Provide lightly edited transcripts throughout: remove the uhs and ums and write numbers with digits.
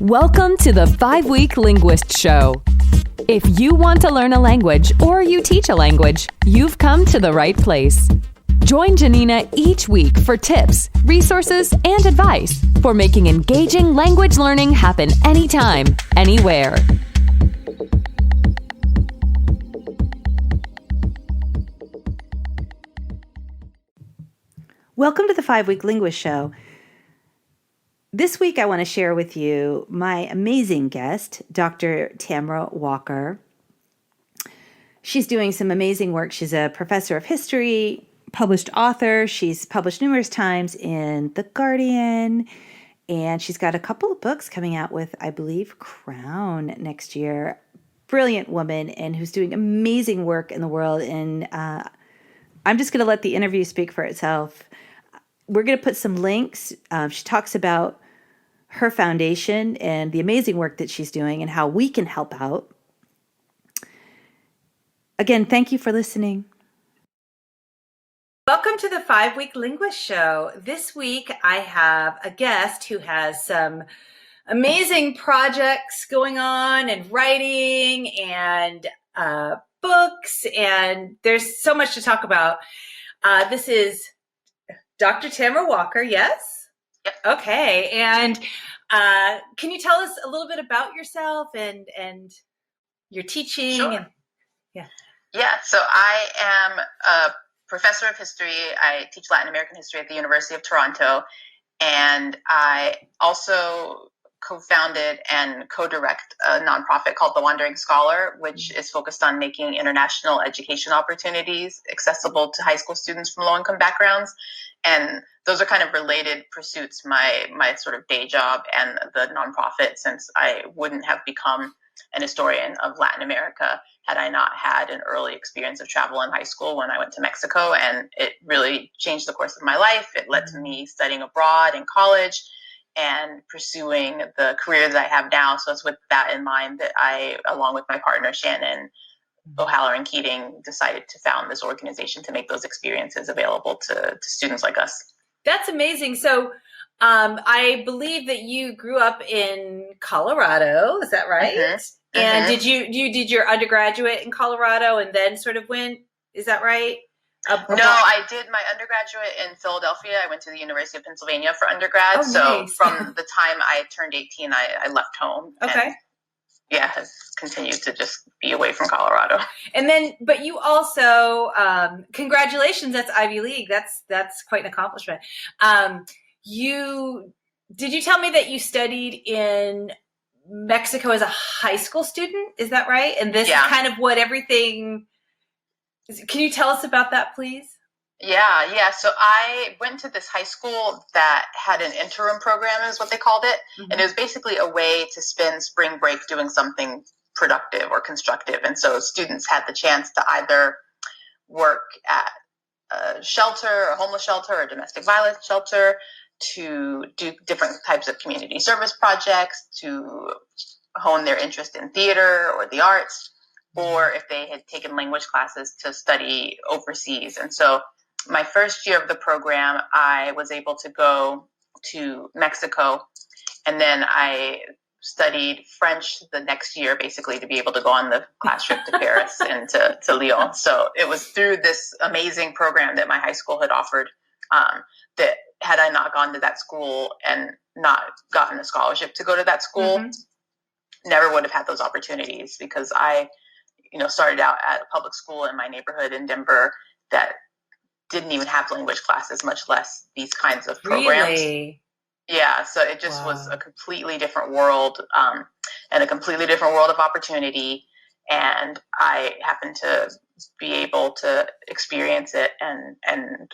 Welcome to the 5-Week Linguist Show. If you want to learn a language or you teach a language, you've come to the right place. Join Janina each week for tips, resources, and advice for making engaging language learning happen anytime, anywhere. Welcome to the 5-Week Linguist Show. This week, I want to share with you my amazing guest, Dr. Tamara Walker. She's doing some amazing work. She's a professor of history, published author. She's published numerous times in The Guardian, and she's got a couple of books coming out with, I believe, Crown next year. Brilliant woman, and who's doing amazing work in the world. And I'm just going to let the interview speak for itself. We're going to put some links. She talks about her foundation and the amazing work that she's doing and how we can help out. Again, thank you for listening. Welcome to the 5-Week Linguist Show. This week, I have a guest who has some amazing projects going on and writing and books, and there's so much to talk about. This is Dr. Tamara Walker, yes? Yep. Okay, and can you tell us a little bit about yourself and your teaching? Sure. Yeah, so I am a professor of history. I teach Latin American history at the University of Toronto, and I also co-founded and co-direct a nonprofit called The Wandering Scholar, which is focused on making international education opportunities accessible to high school students from low-income backgrounds. And those are kind of related pursuits, my sort of day job and the nonprofit, since I wouldn't have become an historian of Latin America had I not had an early experience of travel in high school when I went to Mexico. And it really changed the course of my life. It led to me studying abroad in college and pursuing the career that I have now. So it's with that in mind that I, along with my partner, Shannon O'Halloran Keating, decided to found this organization to make those experiences available to students like us. That's amazing. So I believe that you grew up in Colorado. Is that right? Mm-hmm. And did you did your undergraduate in Colorado and then sort of went? Is that right? No, I did my undergraduate in Philadelphia. I went to the University of Pennsylvania for undergrad. Oh, so nice. From the time I turned 18, I left home. Okay. And, has continued to just be away from Colorado. And then, but you also, congratulations, that's Ivy League. That's quite an accomplishment. Did you tell me that you studied in Mexico as a high school student? Is that right? And this is kind of what everything, can you tell us about that, please? Yeah. So I went to this high school that had an interim program, is what they called it. Mm-hmm. And it was basically a way to spend spring break doing something productive or constructive. And so students had the chance to either work at a shelter, a homeless shelter, or domestic violence shelter, to do different types of community service projects, to hone their interest in theater or the arts, or if they had taken language classes, to study overseas. And so my first year of the program, I was able to go to Mexico, and then I studied French the next year, basically, to be able to go on the class trip to Paris and to Lyon. So it was through this amazing program that my high school had offered that had I not gone to that school and not gotten a scholarship to go to that school, never would have had those opportunities, because I, started out at a public school in my neighborhood in Denver that didn't even have language classes, much less these kinds of programs. Really? Yeah, so it just was a completely different world, and a completely different world of opportunity. And I happened to be able to experience it and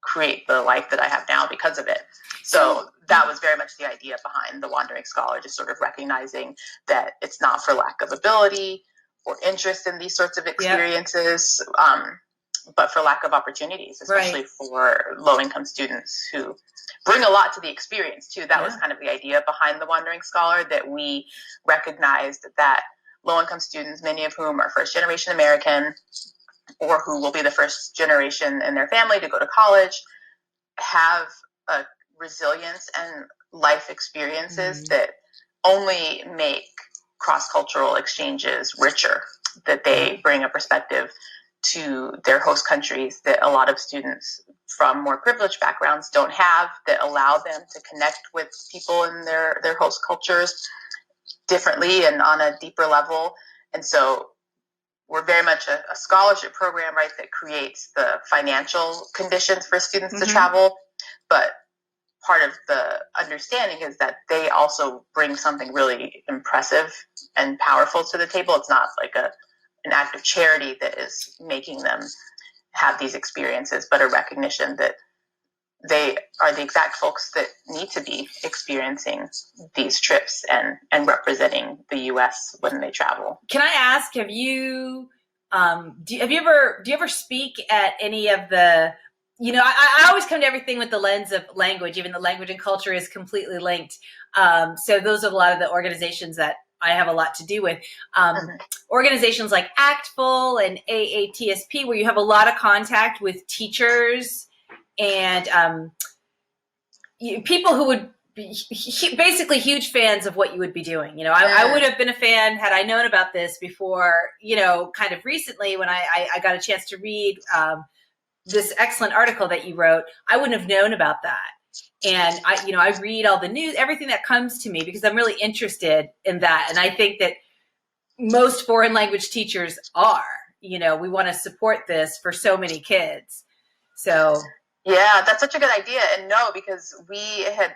create the life that I have now because of it. So that was very much the idea behind The Wandering Scholar, just sort of recognizing that it's not for lack of ability or interest in these sorts of experiences, but for lack of opportunities, especially for low-income students who bring a lot to the experience, too. That was kind of the idea behind The Wandering Scholar, that we recognized that low-income students, many of whom are first-generation American, or who will be the first generation in their family to go to college, have a resilience and life experiences that only make cross-cultural exchanges richer, that they bring a perspective to their host countries that a lot of students from more privileged backgrounds don't have, that allow them to connect with people in their host cultures differently and on a deeper level. And so we're very much a scholarship program, right, that creates the financial conditions for students to travel. But part of the understanding is that they also bring something really impressive and powerful to the table. It's not like an act of charity that is making them have these experiences, but a recognition that they are the exact folks that need to be experiencing these trips and representing the U.S. when they travel. Can I ask, have you do you ever speak at any of the, I always come to everything with the lens of language, even though language and culture is completely linked. So those are a lot of the organizations that I have a lot to do with. Organizations like ACTFL and AATSP, where you have a lot of contact with teachers and people who would be basically huge fans of what you would be doing. I would have been a fan had I known about this before, kind of recently when I got a chance to read this excellent article that you wrote. I wouldn't have known about that. And I read all the news, everything that comes to me, because I'm really interested in that. And I think that most foreign language teachers are, we want to support this for so many kids. So yeah, that's such a good idea. And no, because we had,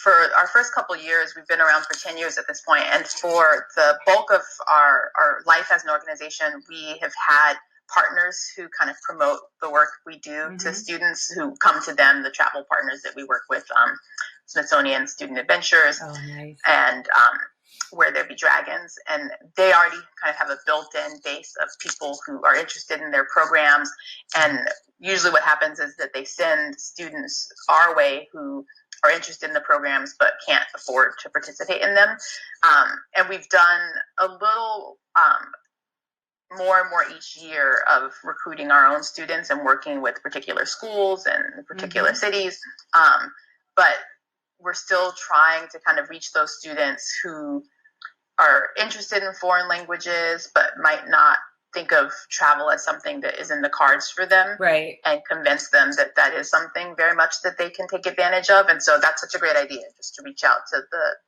for our first couple of years, we've been around for 10 years at this point. And for the bulk of our life as an organization, we have had partners who kind of promote the work we do to students who come to them, the travel partners that we work with, Smithsonian Student Adventures, and Where There Be Dragons. And they already kind of have a built-in base of people who are interested in their programs. And usually what happens is that they send students our way who are interested in the programs but can't afford to participate in them. And we've done a little more and more each year of recruiting our own students and working with particular schools and particular cities. But we're still trying to kind of reach those students who are interested in foreign languages but might not think of travel as something that is in the cards for them, right? And convince them that that is something very much that they can take advantage of. And so that's such a great idea, just to reach out to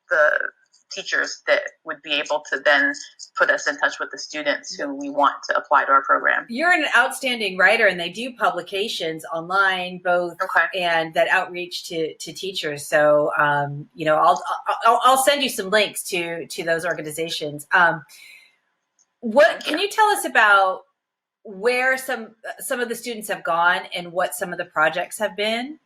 the teachers that would be able to then put us in touch with the students who we want to apply to our program. You're an outstanding writer, and they do publications online, both, and that outreach to teachers. So, I'll send you some links to those organizations. What can you tell us about where some of the students have gone and what some of the projects have been?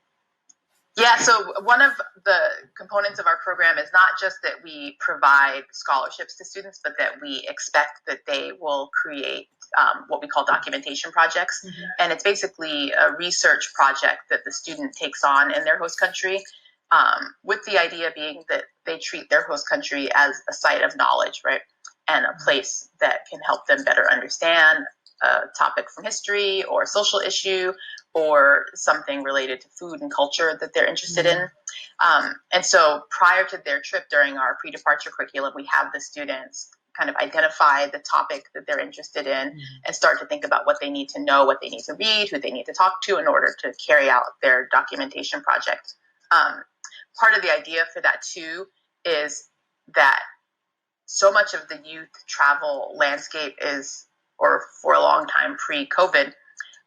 Yeah, so one of the components of our program is not just that we provide scholarships to students, but that we expect that they will create what we call documentation projects. And it's basically a research project that the student takes on in their host country, with the idea being that they treat their host country as a site of knowledge, right? And a place that can help them better understand a topic from history or a social issue or something related to food and culture that they're interested in. And so prior to their trip, during our pre-departure curriculum, we have the students kind of identify the topic that they're interested in and start to think about what they need to know, what they need to read, who they need to talk to in order to carry out their documentation project. Part of the idea for that too is that so much of the youth travel landscape is, or for a long time pre-COVID,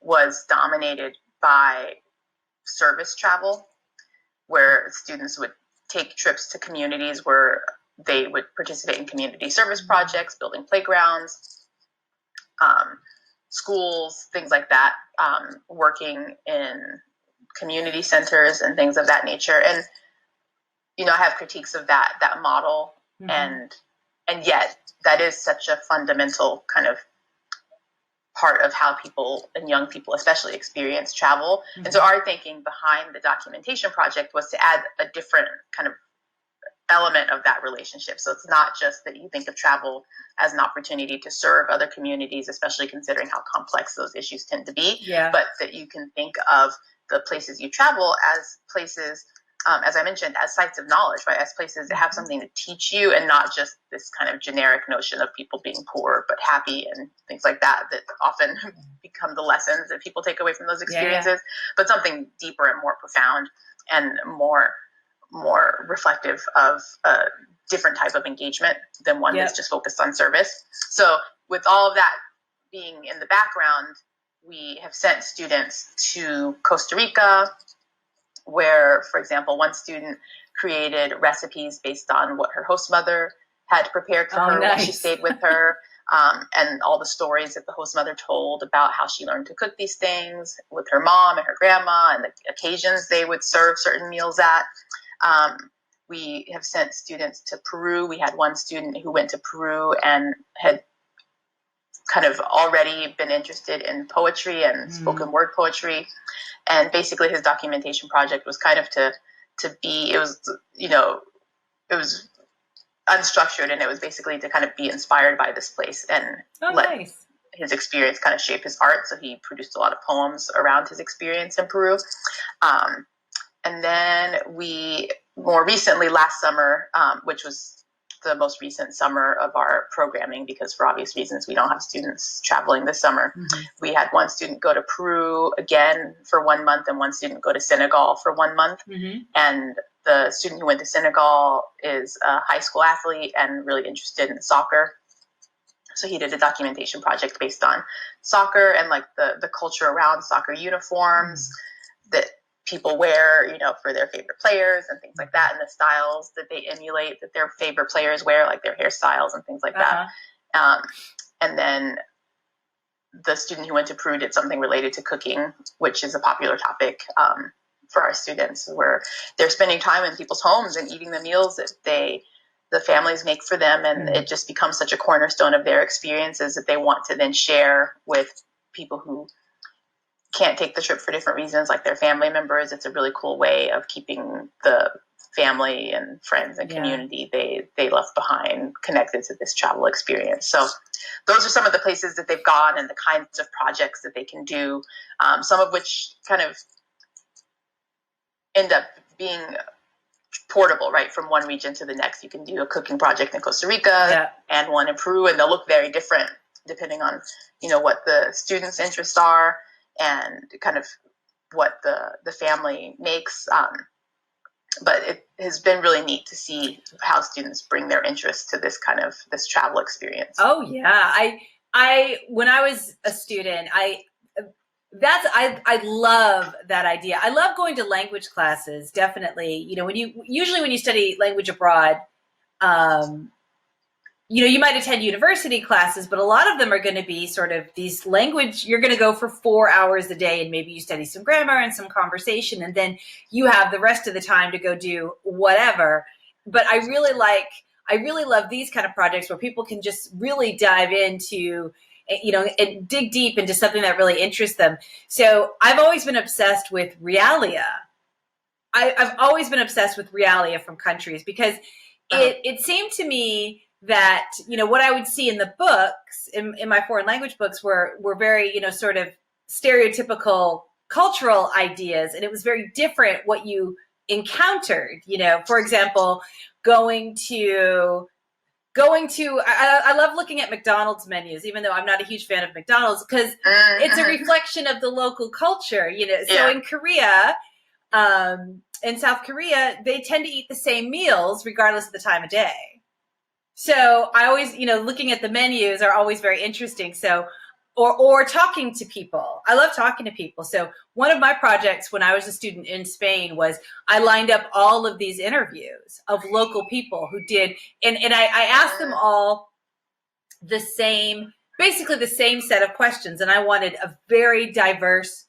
was dominated by service travel, where students would take trips to communities where they would participate in community service projects, building playgrounds, schools, things like that, working in community centers and things of that nature. And, I have critiques of that model, and yet that is such a fundamental kind of part of how people and young people especially experience travel. And so our thinking behind the documentation project was to add a different kind of element of that relationship. So it's not just that you think of travel as an opportunity to serve other communities, especially considering how complex those issues tend to be, but that you can think of the places you travel as places as I mentioned, as sites of knowledge, right? As places that have something to teach you, and not just this kind of generic notion of people being poor but happy and things like that often become the lessons that people take away from those experiences, but something deeper and more profound and more reflective of a different type of engagement than one that's just focused on service. So with all of that being in the background, we have sent students to Costa Rica, where, for example, one student created recipes based on what her host mother had prepared for her while she stayed with her, and all the stories that the host mother told about how she learned to cook these things with her mom and her grandma and the occasions they would serve certain meals at. We have sent students to Peru. We had one student who went to Peru and had kind of already been interested in poetry and spoken word poetry. And basically his documentation project was kind of to be, it was unstructured, and it was basically to kind of be inspired by this place and let his experience kind of shape his art. So he produced a lot of poems around his experience in Peru. And then we more recently last summer, which was the most recent summer of our programming, because for obvious reasons we don't have students traveling this summer. We had one student go to Peru again for 1 month and one student go to Senegal for 1 month. And the student who went to Senegal is a high school athlete and really interested in soccer. So he did a documentation project based on soccer and like the culture around soccer uniforms that people wear, for their favorite players and things like that, and the styles that they emulate that their favorite players wear, like their hairstyles and things like that. And then the student who went to Peru did something related to cooking, which is a popular topic for our students, where they're spending time in people's homes and eating the meals that the families make for them, and it just becomes such a cornerstone of their experiences that they want to then share with people who can't take the trip for different reasons, like their family members. It's a really cool way of keeping the family and friends and community they left behind connected to this travel experience. So those are some of the places that they've gone and the kinds of projects that they can do, some of which kind of end up being portable, right, from one region to the next. You can do a cooking project in Costa Rica and one in Peru, and they'll look very different depending on, what the students' interests are and kind of what the family makes. But it has been really neat to see how students bring their interest to this travel experience. Oh yeah. I when I was a student, I love that idea. I love going to language classes. Definitely. When you study language abroad, you might attend university classes, but a lot of them are going to be sort of these language. You're going to go for 4 hours a day, and maybe you study some grammar and some conversation, and then you have the rest of the time to go do whatever. But I really love these kind of projects where people can just really dive into, and dig deep into something that really interests them. So I've always been obsessed with realia. I've always been obsessed with realia from countries, because it seemed to me that, what I would see in the books, in my foreign language books, were very, sort of stereotypical cultural ideas. And it was very different what you encountered, for example, I love looking at McDonald's menus, even though I'm not a huge fan of McDonald's, because it's a reflection of the local culture, So in Korea, in South Korea, they tend to eat the same meals regardless of the time of day. So I always, looking at the menus are always very interesting. So, or talking to people. I love talking to people. So one of my projects when I was a student in Spain was I lined up all of these interviews of local people who did, and I asked them all basically the same set of questions. And I wanted a very diverse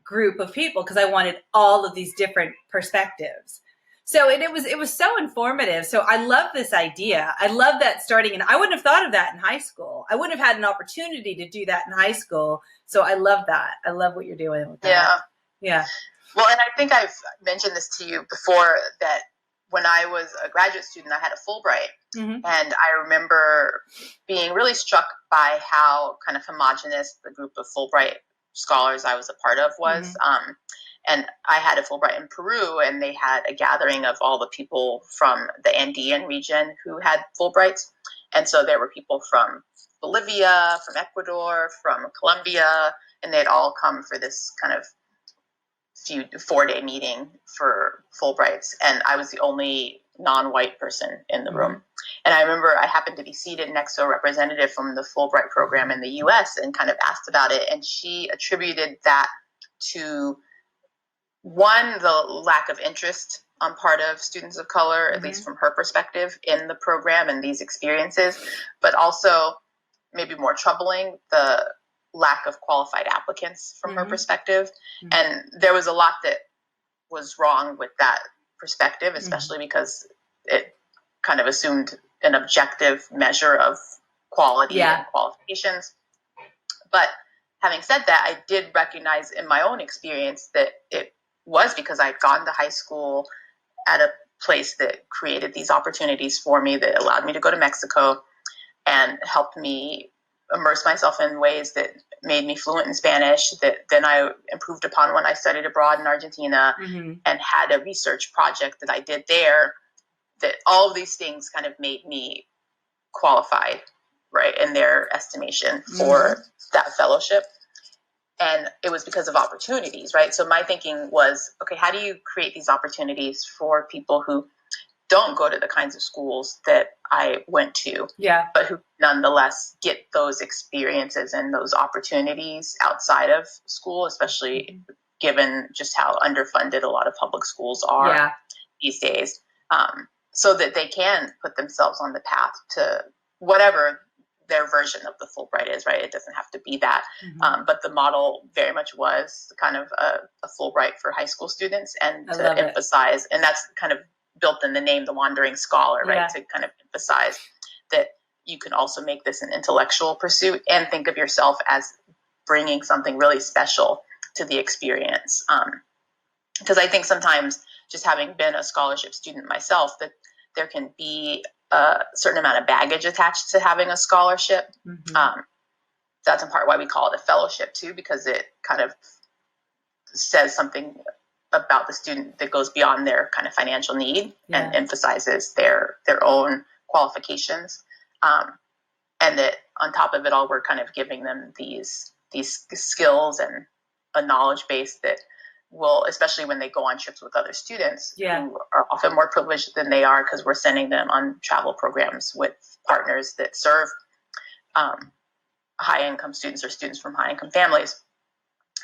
group of people because I wanted all of these different perspectives. So it was so informative. So I love this idea. I love that starting, and I wouldn't have thought of that in high school. I wouldn't have had an opportunity to do that in high school. So I love that. I love what you're doing with that. Yeah. Well, and I think I've mentioned this to you before, that when I was a graduate student, I had a Fulbright. And I remember being really struck by how kind of homogenous the group of Fulbright scholars I was a part of was. And I had a Fulbright in Peru, and they had a gathering of all the people from the Andean region who had Fulbrights. And so there were people from Bolivia, from Ecuador, from Colombia, and they'd all come for this kind of 4-day meeting for Fulbrights. And I was the only non-white person in the room. And I remember I happened to be seated next to a representative from the Fulbright program in the US and kind of asked about it. And she attributed that to, one, the lack of interest on part of students of color, at least from her perspective, in the program and these experiences, but also maybe more troubling, the lack of qualified applicants from her perspective. And there was a lot that was wrong with that perspective, especially because it kind of assumed an objective measure of quality and qualifications. But having said that, I did recognize in my own experience that it was because I'd gone to high school at a place that created these opportunities for me, that allowed me to go to Mexico and helped me immerse myself in ways that made me fluent in Spanish, that then I improved upon when I studied abroad in Argentina and had a research project that I did there, that all of these things kind of made me qualified, right, in their estimation for that fellowship. And it was because of opportunities, right? So my thinking was, okay, how do you create these opportunities for people who don't go to the kinds of schools that I went to, but who nonetheless get those experiences and those opportunities outside of school, especially given just how underfunded a lot of public schools are these days, so that they can put themselves on the path to whatever their version of the Fulbright is, right? It doesn't have to be that. But the model very much was kind of a Fulbright for high school students, and to emphasize, and that's kind of built in the name, the Wandering Scholar, right? To kind of emphasize that you can also make this an intellectual pursuit and think of yourself as bringing something really special to the experience. Because I think sometimes, just having been a scholarship student myself, that there can be a certain amount of baggage attached to having a scholarship. That's in part why we call it a fellowship too, because it kind of says something about the student that goes beyond their kind of financial need and emphasizes their own qualifications. And that on top of it all, we're kind of giving them these skills and a knowledge base that will, especially when they go on trips with other students who are often more privileged than they are, because we're sending them on travel programs with partners that serve high-income students or students from high-income families,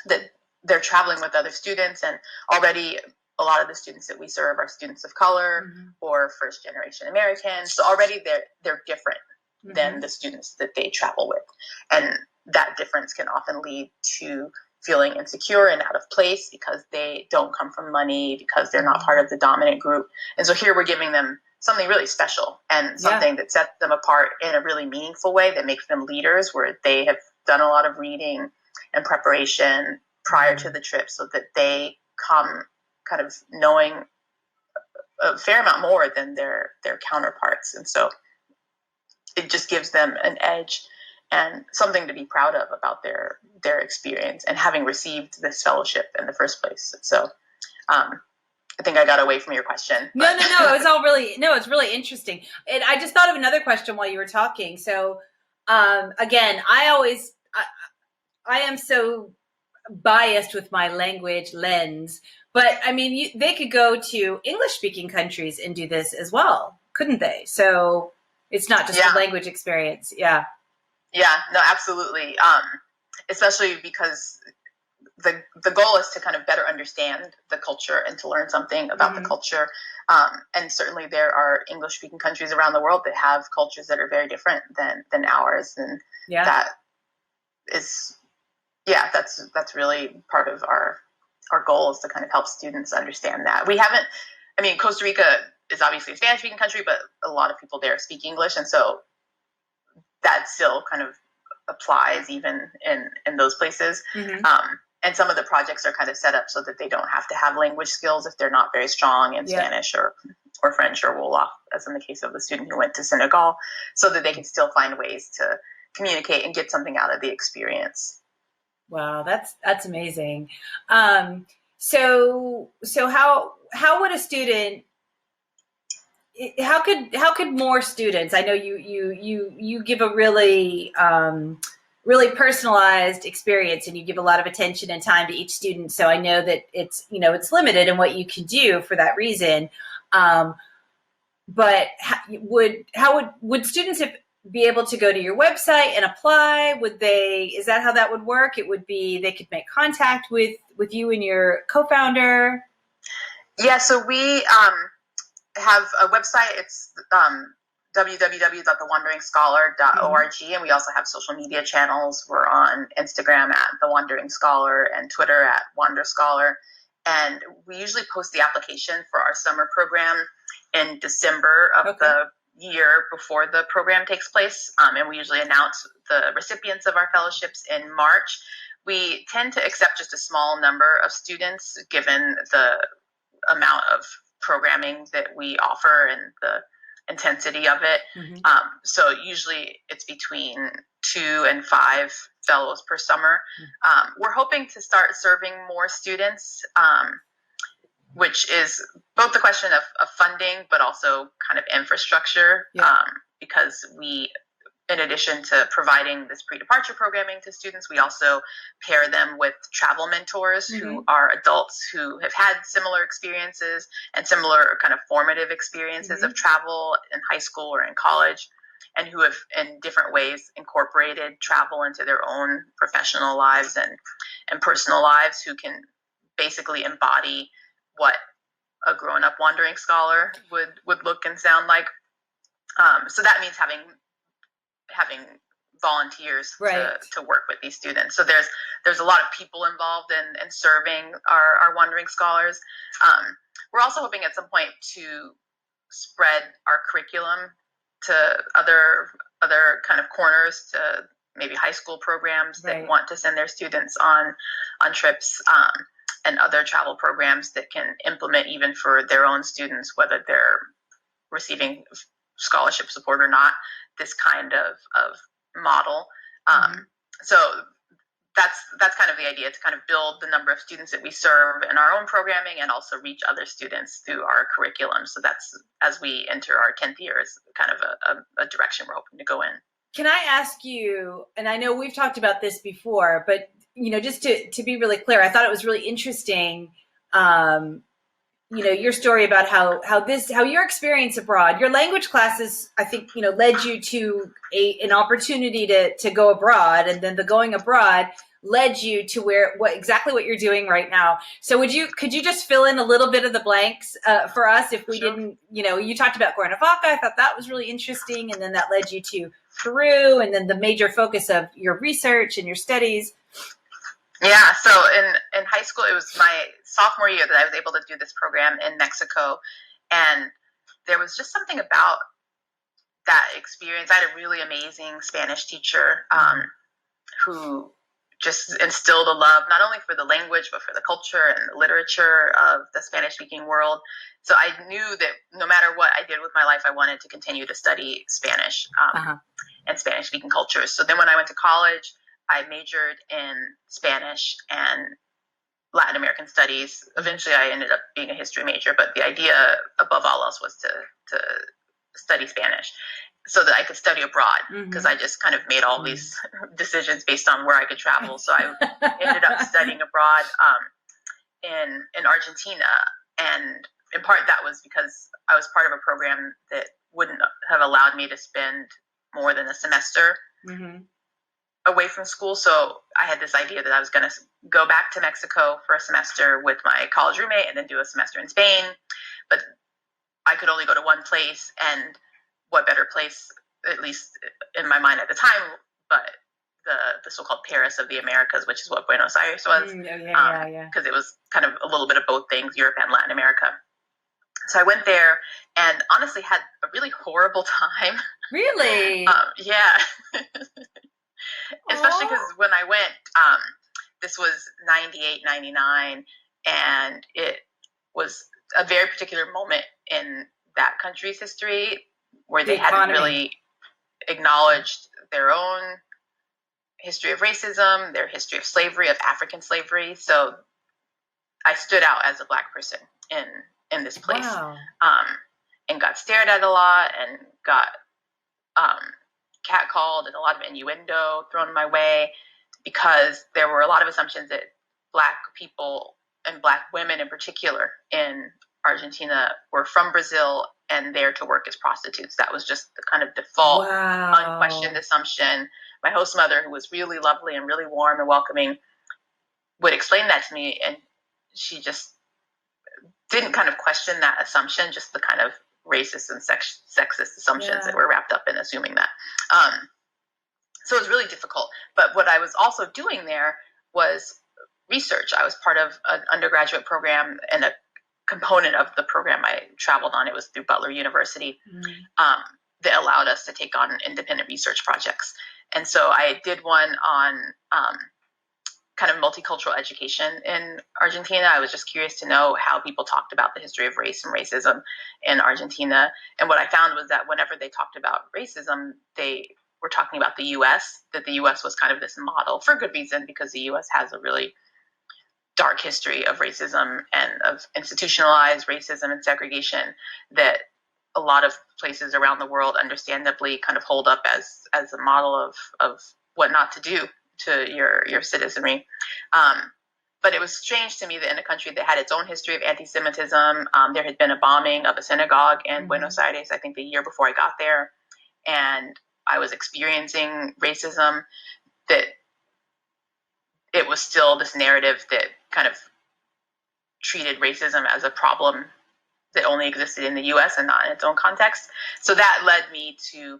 that they're traveling with other students. And already a lot of the students that we serve are students of color or first-generation Americans. So already they're different than the students that they travel with. And that difference can often lead to feeling insecure and out of place because they don't come from money, because they're not part of the dominant group. And so here we're giving them something really special and something that sets them apart in a really meaningful way, that makes them leaders, where they have done a lot of reading and preparation prior to the trip, so that they come kind of knowing a fair amount more than their counterparts. And so it just gives them an edge and something to be proud of about their experience and having received this fellowship in the first place. So I think I got away from your question. No. It was all it's really interesting. And I just thought of another question while you were talking. So again, I am so biased with my language lens, but I mean, they could go to English speaking countries and do this as well, couldn't they? So it's not just a language experience. Yeah, no, absolutely. Especially because the goal is to kind of better understand the culture and to learn something about the culture. And certainly there are English speaking countries around the world that have cultures that are very different than ours. And that is, that's really part of our goal, is to kind of help students understand that. Costa Rica is obviously a Spanish speaking country, but a lot of people there speak English. And so that still kind of applies even in those places. And some of the projects are kind of set up so that they don't have to have language skills if they're not very strong in Spanish or French or Wolof, as in the case of the student who went to Senegal, so that they can still find ways to communicate and get something out of the experience. Wow, that's amazing. So how would a student, how could more students, I know you give a really really personalized experience, and you give a lot of attention and time to each student, so I know that it's limited in what you can do for that reason, but would students be able to go to your website and apply? Is that how that would work? It would be, they could make contact with you and your co-founder? Yeah, so we have a website. It's www.thewanderingscholar.org, and we also have social media channels. We're on Instagram at The Wandering Scholar and Twitter at Wander Scholar. And we usually post the application for our summer program in December of the year before the program takes place. And we usually announce the recipients of our fellowships in March. We tend to accept just a small number of students given the amount of programming that we offer and the intensity of it. So usually it's between 2 and 5 fellows per summer. We're hoping to start serving more students, which is both the question of funding, but also kind of infrastructure, because we, in addition to providing this pre-departure programming to students, we also pair them with travel mentors who are adults who have had similar experiences and similar kind of formative experiences of travel in high school or in college, and who have in different ways incorporated travel into their own professional lives and personal lives, who can basically embody what a grown-up wandering scholar would look and sound like. So that means having volunteers to work with these students. So there's a lot of people involved in serving our wandering scholars. We're also hoping at some point to spread our curriculum to other kind of corners, to maybe high school programs that want to send their students on trips, and other travel programs that can implement even for their own students, whether they're receiving scholarship support or not, this kind of model. So that's kind of the idea, to kind of build the number of students that we serve in our own programming and also reach other students through our curriculum. So that's, as we enter our 10th year, is kind of a direction we're hoping to go in. Can I ask you, and I know we've talked about this before, but just to be really clear, I thought it was really interesting, your story about how your experience abroad, your language classes, I think, led you to an opportunity to go abroad, and then the going abroad led you to exactly what you're doing right now. So could you just fill in a little bit of the blanks for us if we didn't, you talked about Cuernavaca. I thought that was really interesting. And then that led you to Peru, and then the major focus of your research and your studies. Yeah, so in high school, it was my sophomore year that I was able to do this program in Mexico. And there was just something about that experience. I had a really amazing Spanish teacher who just instilled a love, not only for the language, but for the culture and the literature of the Spanish-speaking world. So I knew that no matter what I did with my life, I wanted to continue to study Spanish and Spanish-speaking cultures. So then when I went to college, I majored in Spanish and Latin American studies. Eventually, I ended up being a history major, but the idea above all else was to study Spanish so that I could study abroad, because I just kind of made all these decisions based on where I could travel. So I ended up studying abroad in Argentina. And in part, that was because I was part of a program that wouldn't have allowed me to spend more than a semester away from school. So I had this idea that I was going to go back to Mexico for a semester with my college roommate and then do a semester in Spain. But I could only go to one place, and what better place, at least in my mind at the time, but the so-called Paris of the Americas, which is what Buenos Aires was. Because it was kind of a little bit of both things, Europe and Latin America. So I went there and honestly had a really horrible time. Really? Yeah. Especially because when I went, this was 98, 99, and it was a very particular moment in that country's history where they hadn't really acknowledged their own history of racism, their history of slavery, of African slavery. So I stood out as a Black person in this place. Wow. And got stared at a lot and got catcalled and a lot of innuendo thrown my way, because there were a lot of assumptions that Black people and Black women in particular in Argentina were from Brazil and there to work as prostitutes. That was just the kind of default, unquestioned assumption. My host mother, who was really lovely and really warm and welcoming, would explain that to me, and she just didn't kind of question that assumption, just the kind of racist and sexist assumptions that were wrapped up in assuming that. So it was really difficult. But what I was also doing there was research. I was part of an undergraduate program, and a component of the program I traveled on, it was through Butler University, that allowed us to take on independent research projects. And so I did one on kind of multicultural education in Argentina. I was just curious to know how people talked about the history of race and racism in Argentina. And what I found was that whenever they talked about racism, they were talking about the U.S., that the U.S. was kind of this model, for good reason, because the U.S. has a really dark history of racism and of institutionalized racism and segregation that a lot of places around the world understandably kind of hold up as a model of what not to do to your citizenry. But it was strange to me that in a country that had its own history of anti-Semitism, there had been a bombing of a synagogue in Buenos Aires, I think the year before I got there, and I was experiencing racism, that it was still this narrative that kind of treated racism as a problem that only existed in the U.S. and not in its own context. So that led me to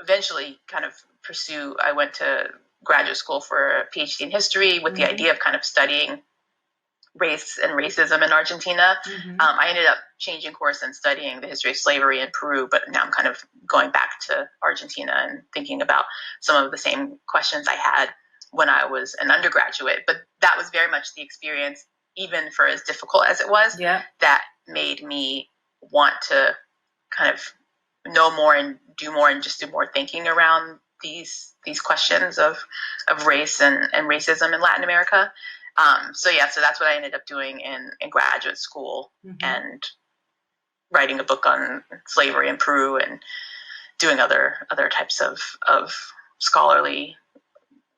eventually kind of pursue, I went to graduate school for a PhD in history with the idea of kind of studying race and racism in Argentina. I ended up changing course and studying the history of slavery in Peru, but now I'm kind of going back to Argentina and thinking about some of the same questions I had when I was an undergraduate. But that was very much the experience, even for as difficult as it was, that made me want to kind of know more and do more and just do more thinking around these questions of race and racism in Latin America. So that's what I ended up doing in graduate school, and writing a book on slavery in Peru and doing other types of scholarly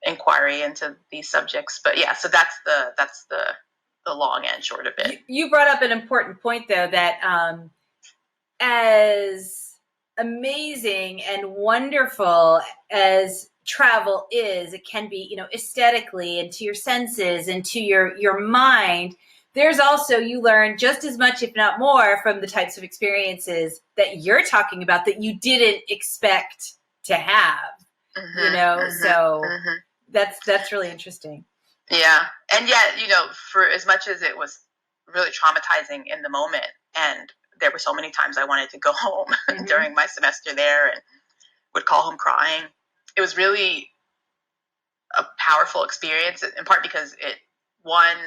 inquiry into these subjects. But so that's the long and short of it. You brought up an important point, though, that as amazing and wonderful as travel is, it can be, aesthetically and to your senses and to your mind, there's also, you learn just as much, if not more, from the types of experiences that you're talking about that you didn't expect to have, so that's really interesting. Yeah. And yet, for as much as it was really traumatizing in the moment, and there were so many times I wanted to go home during my semester there and would call home crying, it was really a powerful experience, in part because it, one,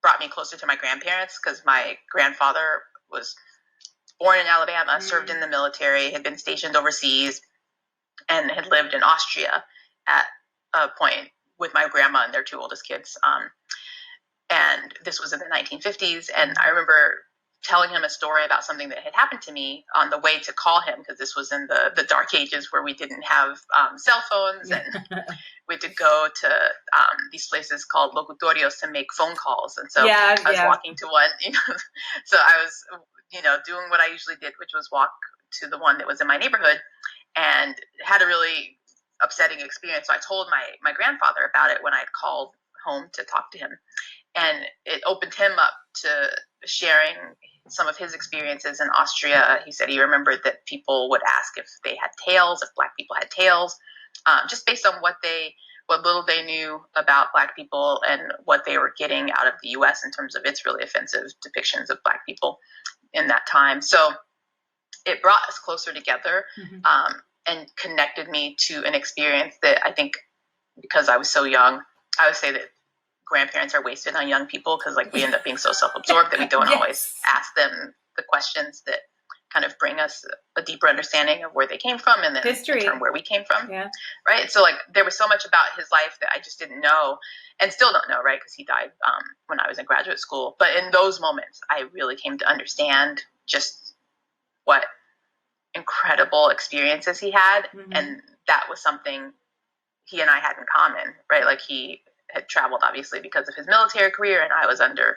brought me closer to my grandparents, because my grandfather was born in Alabama, served in the military, had been stationed overseas, and had lived in Austria at a point with my grandma and their two oldest kids. And this was in the 1950s. And I remember telling him a story about something that had happened to me on the way to call him, because this was in the dark ages where we didn't have cell phones, and we had to go to these places called locutorios to make phone calls. And so I was walking to one, so I was, doing what I usually did, which was walk to the one that was in my neighborhood, and had a really upsetting experience. So I told my grandfather about it when I had called home to talk to him, and it opened him up to sharing some of his experiences in Austria. He said he remembered that people would ask if they had tails, if Black people had tails, just based on what little they knew about Black people and what they were getting out of the U.S. in terms of its really offensive depictions of Black people in that time. So it brought us closer together, and connected me to an experience that I think, because I was so young, I would say that grandparents are wasted on young people, because we end up being so self-absorbed that we don't always ask them the questions that kind of bring us a deeper understanding of where they came from, and then History. in turn where we came from. Yeah. Right. So like there was so much about his life that I just didn't know, and still don't know, right? Because he died when I was in graduate school. But in those moments, I really came to understand just what incredible experiences he had. Mm-hmm. And that was something he and I had in common, right? Like he had traveled obviously because of his military career, and I was under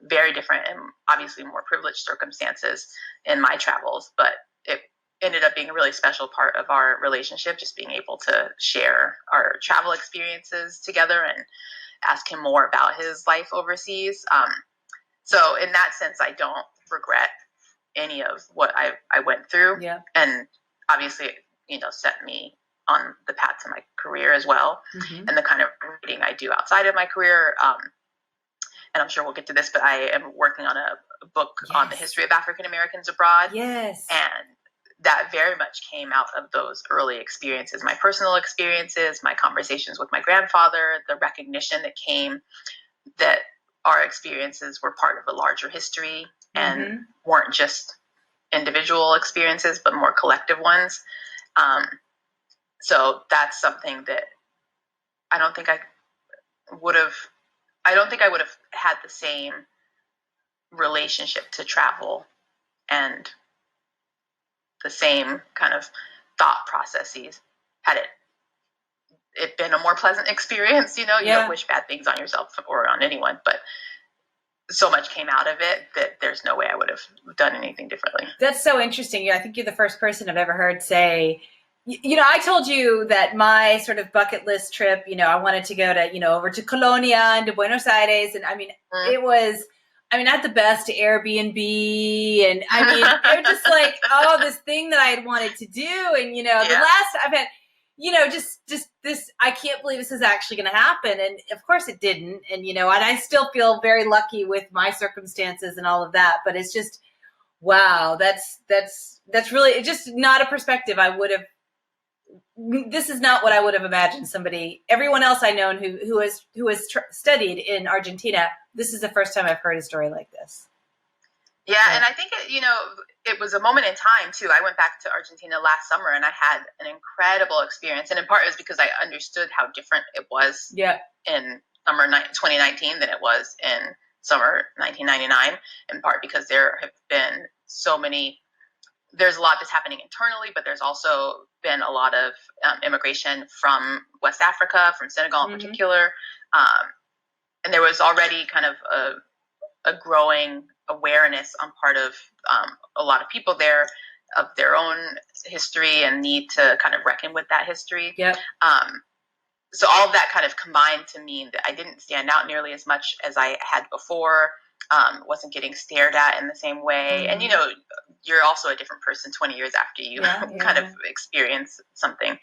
very different and obviously more privileged circumstances in my travels, but it ended up being a really special part of our relationship, just being able to share our travel experiences together and ask him more about his life overseas. So in that sense, I don't regret any of what I went through. Yeah. And obviously, set me on the path to my career as well, Mm-hmm. and the kind of reading I do outside of my career. And I'm sure we'll get to this, but I am working on a book on the history of African Americans abroad. Yes. And that very much came out of those early experiences, my personal experiences, my conversations with my grandfather, the recognition that came that our experiences were part of a larger history and Mm-hmm. weren't just individual experiences, but more collective ones. So that's something that I don't think I would have had the same relationship to travel and the same kind of thought processes had it been a more pleasant experience. You don't wish bad things on yourself or on anyone, but so much came out of it that there's no way I would have done anything differently. That's so interesting. I think you're the first person I've ever heard say, I told you that my sort of bucket list trip, I wanted to go to, over to Colonia and to Buenos Aires. And it was, I had the best Airbnb, and it was just like, this thing that I had wanted to do. And, the last I've had, just this, I can't believe this is actually going to happen. And of course it didn't. And, and I still feel very lucky with my circumstances and all of that, but it's just, wow, that's really, it's just not a perspective I would have. This is not what I would have imagined everyone else I know who has studied in Argentina. This is the first time I've heard a story like this. Yeah. And I think, it was a moment in time too. I went back to Argentina last summer and I had an incredible experience. And in part it was because I understood how different it was in summer 2019 than it was in summer 1999, in part because there have been there's a lot that's happening internally, but there's also been a lot of immigration from West Africa, from Senegal in particular. And there was already kind of a growing awareness on part of a lot of people there of their own history and need to kind of reckon with that history. Yep. So all of that kind of combined to mean that I didn't stand out nearly as much as I had before. Wasn't getting stared at in the same way. And, you're also a different person 20 years after you kind of experience something.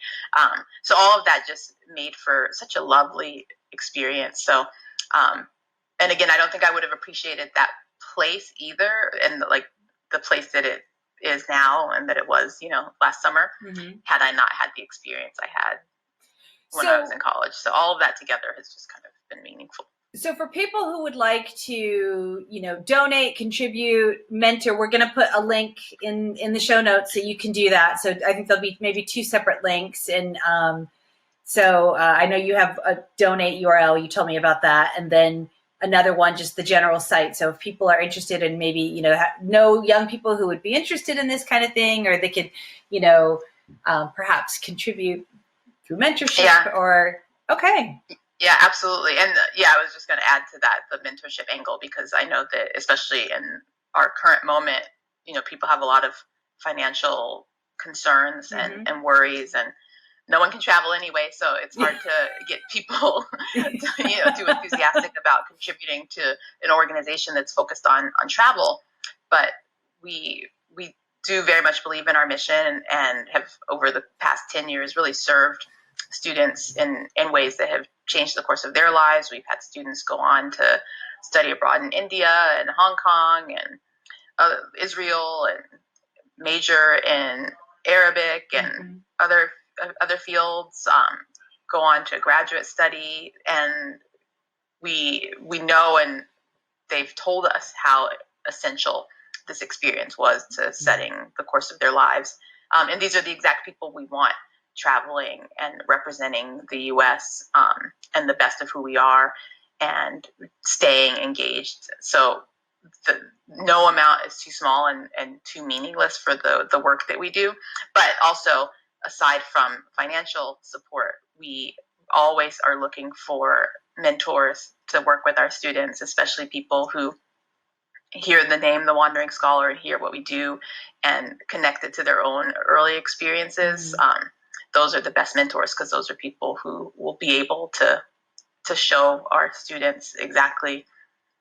So all of that just made for such a lovely experience. So, and again, I don't think I would have appreciated that place either. And like the place that it is now and that it was, last summer, had I not had the experience I had when I was in college. So all of that together has just kind of been meaningful. So for people who would like to, donate, contribute, mentor, we're going to put a link in the show notes so you can do that. So I think there'll be maybe 2 separate links. And so I know you have a donate URL. You told me about that. And then another one, just the general site. So if people are interested in maybe, know young people who would be interested in this kind of thing, or they could, perhaps contribute through mentorship or, okay. Yeah, absolutely. And I was just going to add to that, the mentorship angle, because I know that especially in our current moment, people have a lot of financial concerns and worries, and no one can travel anyway. So it's hard to get people too enthusiastic about contributing to an organization that's focused on travel. But we do very much believe in our mission and have over the past 10 years really served students in ways that have changed the course of their lives. We've had students go on to study abroad in India and Hong Kong and Israel, and major in Arabic and other fields, go on to graduate study. And we know, and they've told us how essential this experience was to setting the course of their lives. And these are the exact people we want traveling and representing the U.S. And the best of who we are and staying engaged. So no amount is too small and too meaningless for the work that we do. But also, aside from financial support, we always are looking for mentors to work with our students, especially people who hear the name The Wandering Scholar and hear what we do and connect it to their own early experiences. Those are the best mentors, because those are people who will be able to show our students exactly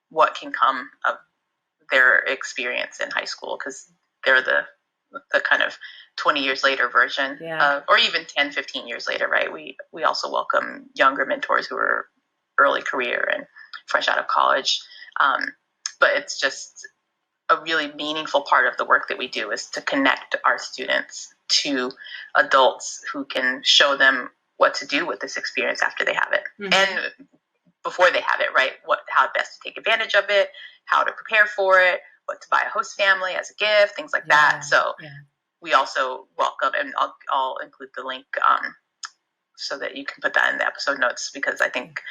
what can come of their experience in high school, because they're the kind of 20 years later version or even 10, 15 years later, right? We also welcome younger mentors who are early career and fresh out of college. But it's just a really meaningful part of the work that we do is to connect our students to adults who can show them what to do with this experience after they have it. And before they have it, right? How best to take advantage of it, how to prepare for it, what to buy a host family as a gift, things like that. So we also welcome, and I'll include the link so that you can put that in the episode notes, because I think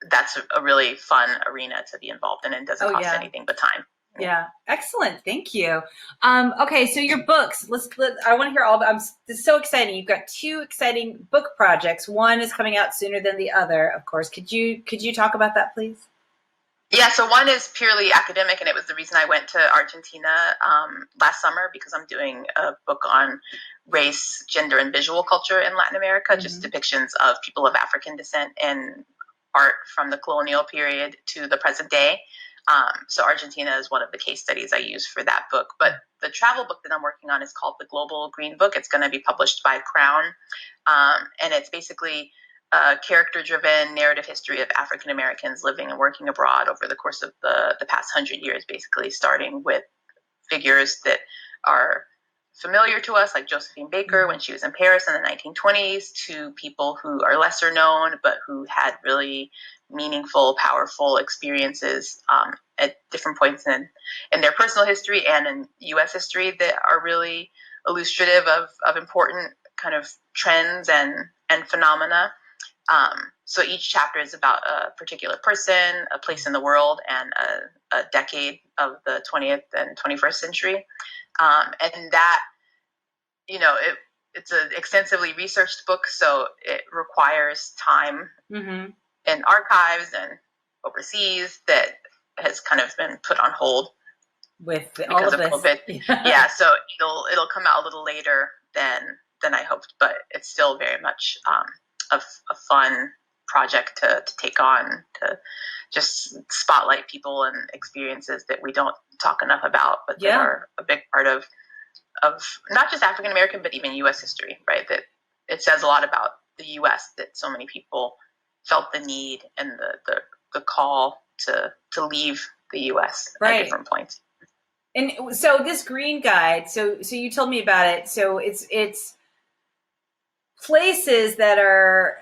that's a really fun arena to be involved in and doesn't cost anything but time. Yeah. Excellent. Thank you. Okay. So your books, I want to hear all this is so exciting. You've got 2 exciting book projects. One is coming out sooner than the other, of course. Could you talk about that, please? Yeah. So one is purely academic, and it was the reason I went to Argentina last summer, because I'm doing a book on race, gender, and visual culture in Latin America, just depictions of people of African descent in art from the colonial period to the present day. So Argentina is one of the case studies I use for that book. But the travel book that I'm working on is called The Global Green Book. It's going to be published by Crown. And it's basically a character-driven narrative history of African Americans living and working abroad over the course of the past 100 years, basically starting with figures that are familiar to us, like Josephine Baker when she was in Paris in the 1920s, to people who are lesser known but who had really meaningful, powerful experiences at different points in their personal history and in U.S. history that are really illustrative of important kind of trends and phenomena. So each chapter is about a particular person, a place in the world, and a decade of the 20th and 21st century. And that, it's an extensively researched book, so it requires time in archives and overseas that has kind of been put on hold with because of COVID. Yeah, so it'll come out a little later than I hoped, but it's still very much a fun project to take on, to just spotlight people and experiences that we don't talk enough about, but that are a big part of not just African American, but even U.S. history, right? That it says a lot about the U.S. that so many people felt the need and the call to leave the U.S. at different points. And so this green guide, so you told me about it. So it's places that are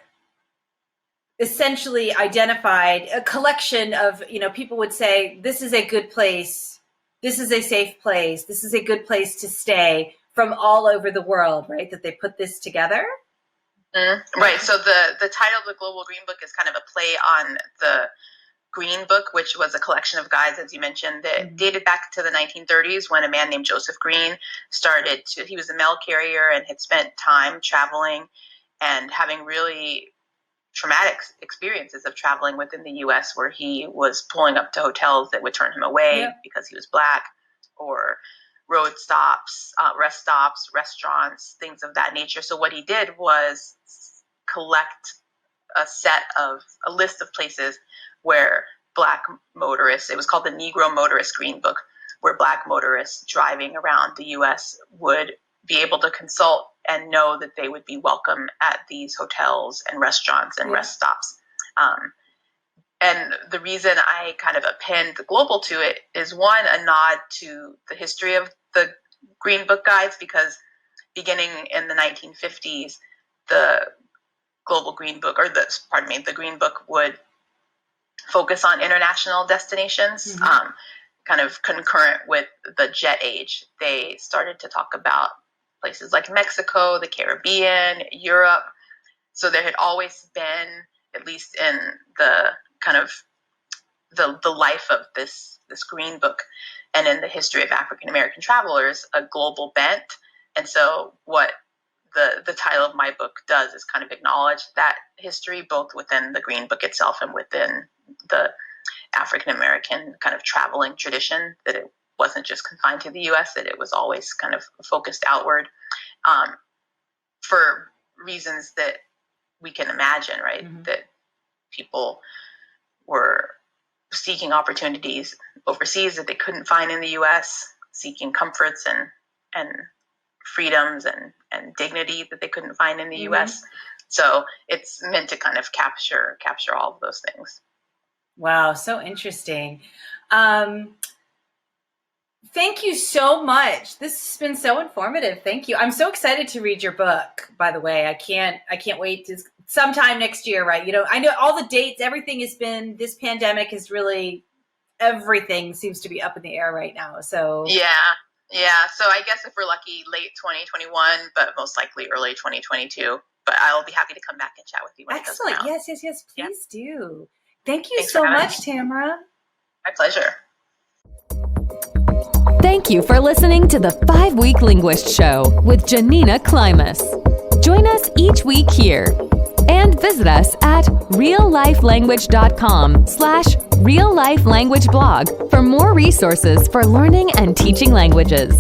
essentially identified, a collection of, people would say, this is a good place, this is a safe place, this is a good place to stay, from all over the world, right? That they put this together? Right. So the title of the Global Green Book is kind of a play on the Green Book, which was a collection of guides, as you mentioned, that dated back to the 1930s, when a man named Joseph Green he was a mail carrier and had spent time traveling and having really traumatic experiences of traveling within the U.S., where he was pulling up to hotels that would turn him away because he was Black, or road stops, rest stops, restaurants, things of that nature. So what he did was collect a list of places where Black motorists, it was called the Negro Motorist Green Book, where Black motorists driving around the U.S. would be able to consult and know that they would be welcome at these hotels and restaurants and rest stops. And the reason I kind of append the global to it is, one, a nod to the history of the Green Book guides, because beginning in the 1950s, the Global Green Book, the Green Book would focus on international destinations, kind of concurrent with the jet age, they started to talk about places like Mexico, the Caribbean, Europe. So there had always been, at least in the kind of the life of this Green Book and in the history of African American travelers, a global bent. And so what the title of my book does is kind of acknowledge that history, both within the Green Book itself and within the African American kind of traveling tradition, that it wasn't just confined to the U.S., that it was always kind of focused outward, for reasons that we can imagine, right? Mm-hmm. That people were seeking opportunities overseas that they couldn't find in the U.S., seeking comforts and freedoms and dignity that they couldn't find in the mm-hmm. U.S. So it's meant to kind of capture all of those things. Wow, so interesting. Thank you so much. This has been so informative. Thank you. I'm so excited to read your book, by the way. I can't wait to sometime next year, right? You know, I know all the dates, everything has been, this pandemic is really, everything seems to be up in the air right now. So yeah. So I guess if we're lucky, late 2021, but most likely early 2022. But I'll be happy to come back and chat with you when Excellent. It goes down. Yes. Please do. Thank you so much, Tamara. My pleasure. Thank you for listening to the 5-Week Linguist Show with Janina Klimas. Join us each week here and visit us at reallifelanguage.com/reallifelanguageblog for more resources for learning and teaching languages.